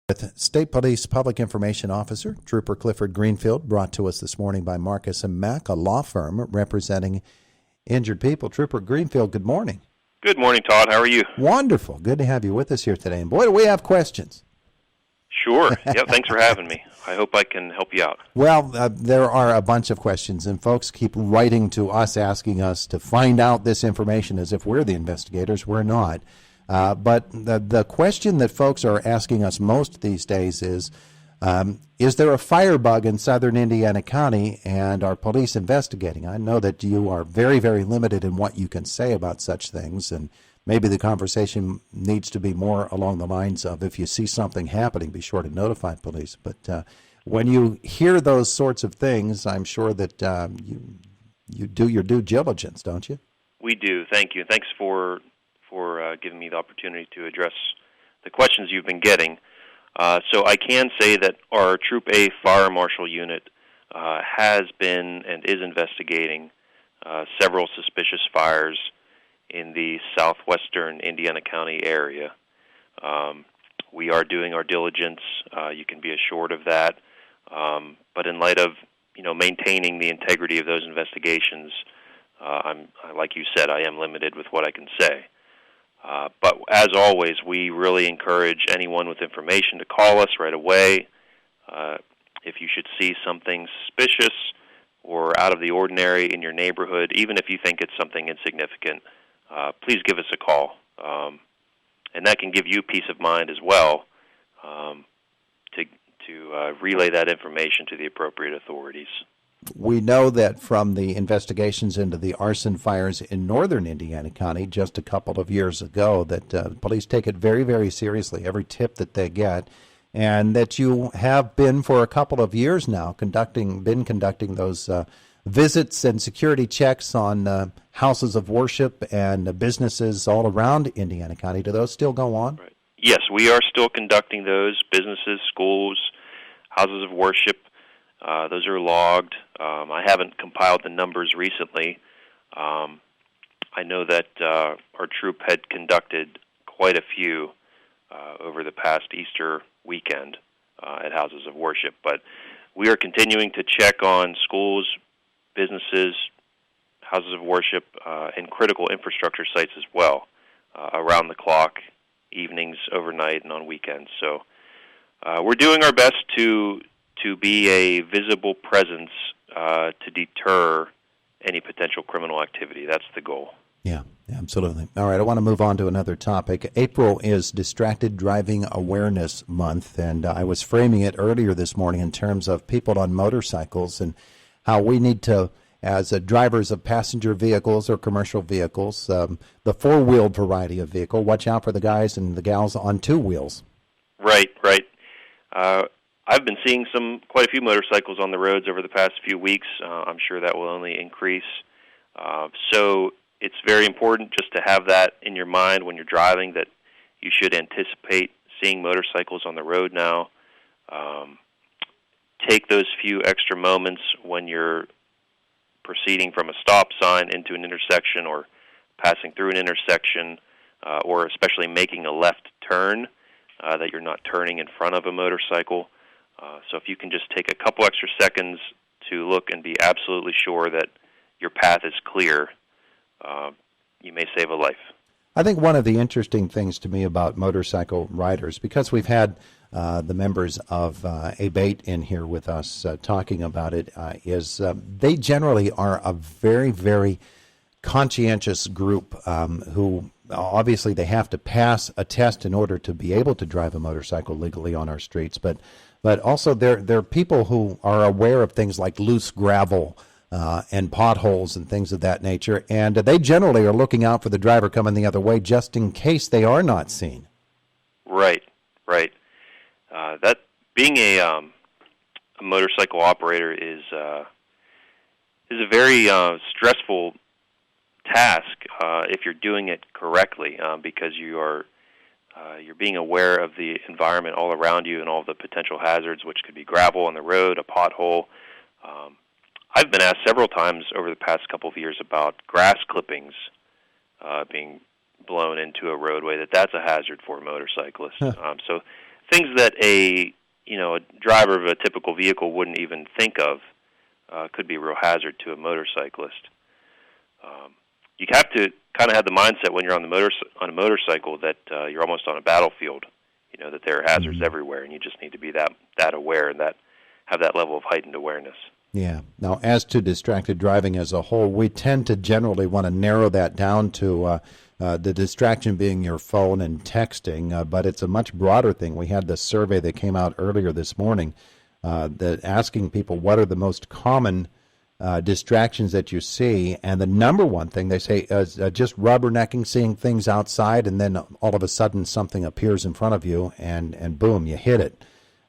With State Police Public Information Officer Trooper Clifford Greenfield, brought to us this morning by Marcus & Mack, a law firm representing injured people. Trooper Greenfield, good morning. Good morning, Todd. How are you? Wonderful. Good to have you with us here today. And boy, do we have questions. Sure. Yep, thanks for having me. I hope I can help you out. Well, there are a bunch of questions, and folks keep writing to us asking us to find out this information as if we're the investigators. We're not. But the question that folks are asking us most these days is there a firebug in southern Indiana County, and are police investigating? I know that you are very, very limited in what you can say about such things, and maybe the conversation needs to be more along the lines of, if you see something happening, be sure to notify police. But when you hear those sorts of things, I'm sure that you do your due diligence, don't you? We do. Thank you. Thanks for giving me the opportunity to address the questions you've been getting. So I can say that our Troop A Fire Marshal unit has been and is investigating several suspicious fires in the southwestern Indiana County area. We are doing our diligence. You can be assured of that. But in light of maintaining the integrity of those investigations, like you said, I am limited with what I can say. But as always, we really encourage anyone with information to call us right away. If you should see something suspicious or out of the ordinary in your neighborhood, even if you think it's something insignificant, please give us a call. And that can give you peace of mind as well, to relay that information to the appropriate authorities. We know that from the investigations into the arson fires in northern Indiana County just a couple of years ago that police take it very, very seriously, every tip that they get, and that you have been for a couple of years now conducting those visits and security checks on houses of worship and businesses all around Indiana County. Do those still go on? Right. Yes, we are still conducting those. Businesses, schools, houses of worship. Those are logged. I haven't compiled the numbers recently. I know that our troop had conducted quite a few over the past Easter weekend at houses of worship. But we are continuing to check on schools, businesses, houses of worship, and critical infrastructure sites as well, around the clock, evenings, overnight, and on weekends. So we're doing our best to be a visible presence to deter any potential criminal activity. That's the goal. Yeah, absolutely. All right, I want to move on to another topic. April is Distracted Driving Awareness Month, and I was framing it earlier this morning in terms of people on motorcycles and how we need to, as drivers of passenger vehicles or commercial vehicles, the four-wheeled variety of vehicle, watch out for the guys and the gals on two wheels. Right. I've been seeing quite a few motorcycles on the roads over the past few weeks. I'm sure that will only increase. So it's very important just to have that in your mind when you're driving, that you should anticipate seeing motorcycles on the road now. Take those few extra moments when you're proceeding from a stop sign into an intersection or passing through an intersection, or especially making a left turn, that you're not turning in front of a motorcycle. So if you can just take a couple extra seconds to look and be absolutely sure that your path is clear, you may save a life. I think one of the interesting things to me about motorcycle riders, because we've had the members of ABATE in here with us talking about it, is they generally are a very, very conscientious group who obviously they have to pass a test in order to be able to drive a motorcycle legally on our streets, but also they're people who are aware of things like loose gravel and potholes and things of that nature, and they generally are looking out for the driver coming the other way just in case they are not seen. Right. That being a motorcycle operator is a very stressful task if you're doing it correctly, because you're being aware of the environment all around you and all the potential hazards, which could be gravel on the road, a pothole. I've been asked several times over the past couple of years about grass clippings being blown into a roadway, that's a hazard for motorcyclists. So things that a driver of a typical vehicle wouldn't even think of could be a real hazard to a motorcyclist. You have to kind of have the mindset when you're on a motorcycle that you're almost on a battlefield. That there are hazards everywhere, and you just need to be that aware and have that level of heightened awareness. Yeah. Now, as to distracted driving as a whole, we tend to generally want to narrow that down to the distraction being your phone and texting, but it's a much broader thing. We had this survey that came out earlier this morning that asking people what are the most common distractions that you see, and the number one thing they say is just rubbernecking, seeing things outside, and then all of a sudden something appears in front of you, and boom, you hit it.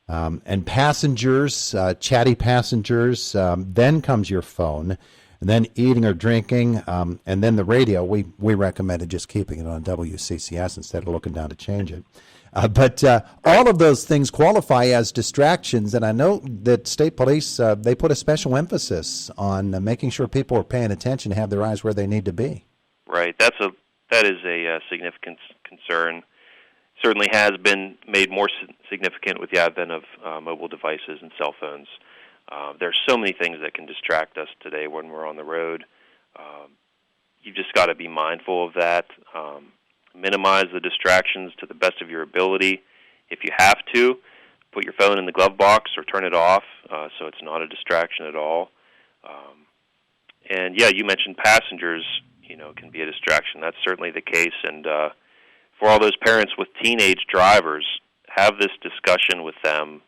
And passengers, chatty passengers, then comes your phone, and then eating or drinking, and then the radio. We recommended just keeping it on WCCS instead of looking down to change it. But all of those things qualify as distractions, and I know that state police, they put a special emphasis on making sure people are paying attention, have their eyes where they need to be. Right. That is a significant concern. Certainly has been made more significant with the advent of mobile devices and cell phones. There's so many things that can distract us today when we're on the road. You've just got to be mindful of that. Minimize the distractions to the best of your ability. If you have to, put your phone in the glove box or turn it off so it's not a distraction at all. And, yeah, you mentioned passengers, can be a distraction. That's certainly the case. And for all those parents with teenage drivers, have this discussion with them,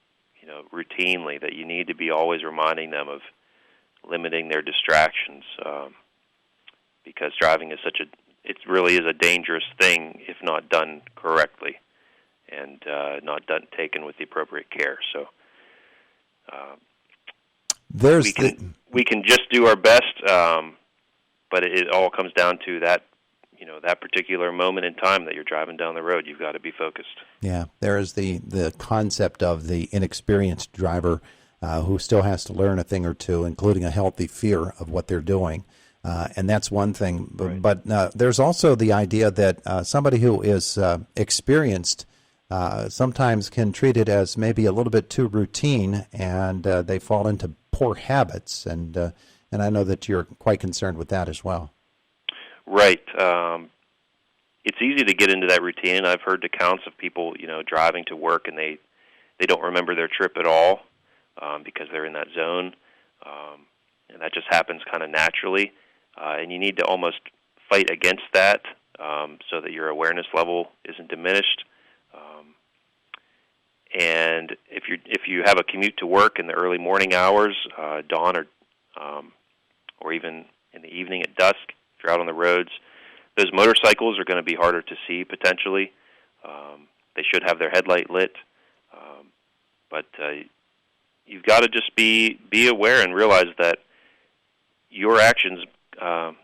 routinely, that you need to be always reminding them of limiting their distractions, because driving is it really is a dangerous thing if not done correctly and not taken with the appropriate care. So we can just do our best, but it all comes down to that. That particular moment in time that you're driving down the road, you've got to be focused. Yeah, there is the concept of the inexperienced driver who still has to learn a thing or two, including a healthy fear of what they're doing. And that's one thing. Right. But there's also the idea that somebody who is experienced sometimes can treat it as maybe a little bit too routine, and they fall into poor habits. And I know that you're quite concerned with that as well. Right. It's easy to get into that routine. I've heard accounts of people, driving to work and they don't remember their trip at all because they're in that zone, and that just happens kind of naturally. And you need to almost fight against that so that your awareness level isn't diminished. And if you have a commute to work in the early morning hours, dawn or even in the evening at dusk, if you're out on the roads, those motorcycles are going to be harder to see potentially. They should have their headlight lit, but you've got to just be aware and realize that your actions have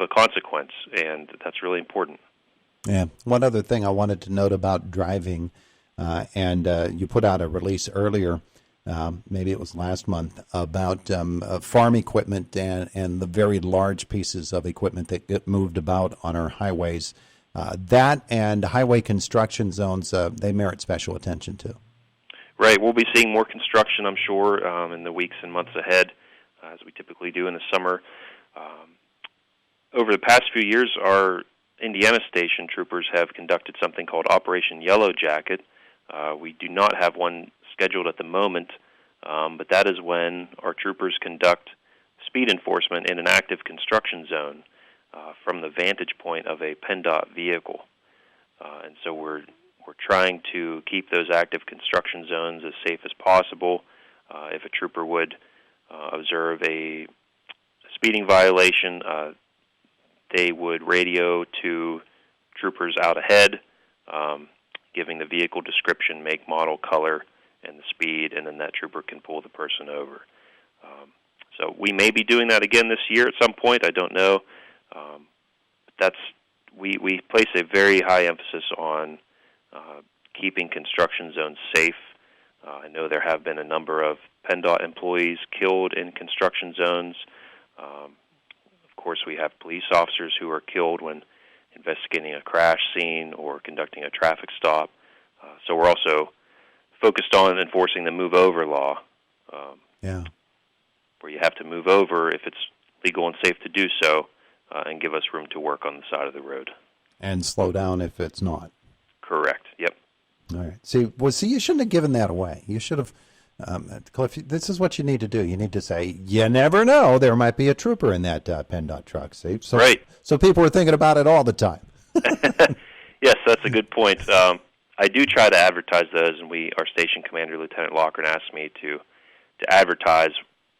a consequence, and that's really important. Yeah. One other thing I wanted to note about driving, and you put out a release earlier, maybe it was last month, about farm equipment and the very large pieces of equipment that get moved about on our highways. That and highway construction zones, they merit special attention too. Right. We'll be seeing more construction, I'm sure, in the weeks and months ahead, as we typically do in the summer. Over the past few years, our Indiana station troopers have conducted something called Operation Yellow Jacket. We do not have one scheduled at the moment, but that is when our troopers conduct speed enforcement in an active construction zone from the vantage point of a PennDOT vehicle. And so we're trying to keep those active construction zones as safe as possible. If a trooper would observe a speeding violation, they would radio to troopers out ahead, giving the vehicle description, make, model, color, and the speed, and then that trooper can pull the person over. So we may be doing that again this year at some point. I don't know. But we place a very high emphasis on keeping construction zones safe. I know there have been a number of PennDOT employees killed in construction zones. Of course, we have police officers who are killed when investigating a crash scene or conducting a traffic stop. So we're also focused on enforcing the move over law, Yeah. where you have to move over if it's legal and safe to do so, and give us room to work on the side of the road. And slow down if it's not. Correct. Yep. All right. See, you shouldn't have given that away. You should have, Cliff, this is what you need to do. You need to say, you never know, there might be a trooper in that PennDOT truck. See? So, right. So people are thinking about it all the time. Yes, that's a good point. I do try to advertise those, and our station commander, Lieutenant Lochran, asked me to advertise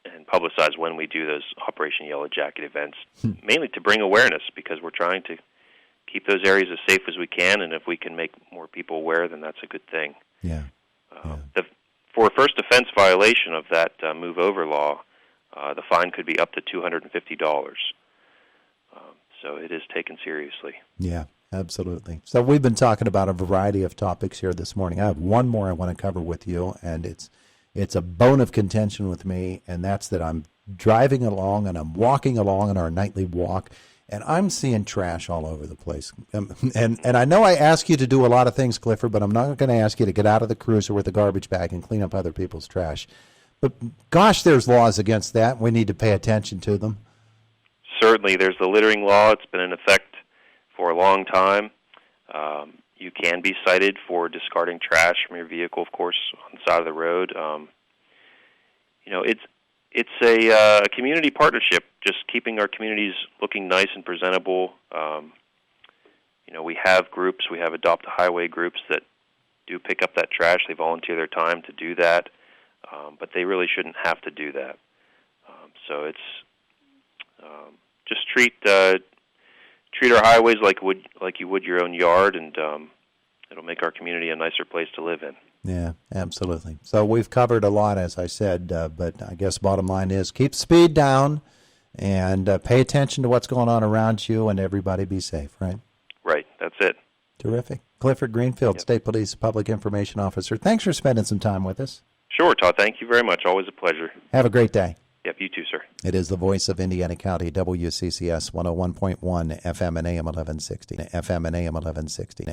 and publicize when we do those Operation Yellow Jacket events, mainly to bring awareness, because we're trying to keep those areas as safe as we can, and if we can make more people aware, then that's a good thing. Yeah. For a first offense violation of that move over law, the fine could be up to $250. So it is taken seriously. Yeah, absolutely. So we've been talking about a variety of topics here this morning. I have one more I want to cover with you, and it's a bone of contention with me, and that's that I'm driving along and I'm walking along on our nightly walk, and I'm seeing trash all over the place. And I know I ask you to do a lot of things, Clifford, but I'm not going to ask you to get out of the cruiser with a garbage bag and clean up other people's trash. But gosh, there's laws against that. We need to pay attention to them. Certainly, there's the littering law. It's been in effect for a long time. You can be cited for discarding trash from your vehicle, of course, on the side of the road. It's a community partnership, just keeping our communities looking nice and presentable. We have groups. We have Adopt a Highway groups that do pick up that trash. They volunteer their time to do that, but they really shouldn't have to do that. So it's just treat our highways like you would your own yard, and it'll make our community a nicer place to live in. Yeah, absolutely. So we've covered a lot, as I said, but I guess bottom line is keep speed down and pay attention to what's going on around you, and everybody be safe, right? Right, that's it. Terrific. Clifford Greenfield, State Police Public Information Officer. Thanks for spending some time with us. Sure, Todd. Thank you very much. Always a pleasure. Have a great day. Yep, you too, sir. It is the voice of Indiana County, WCCS 101.1 FM and AM 1160. FM and AM 1160.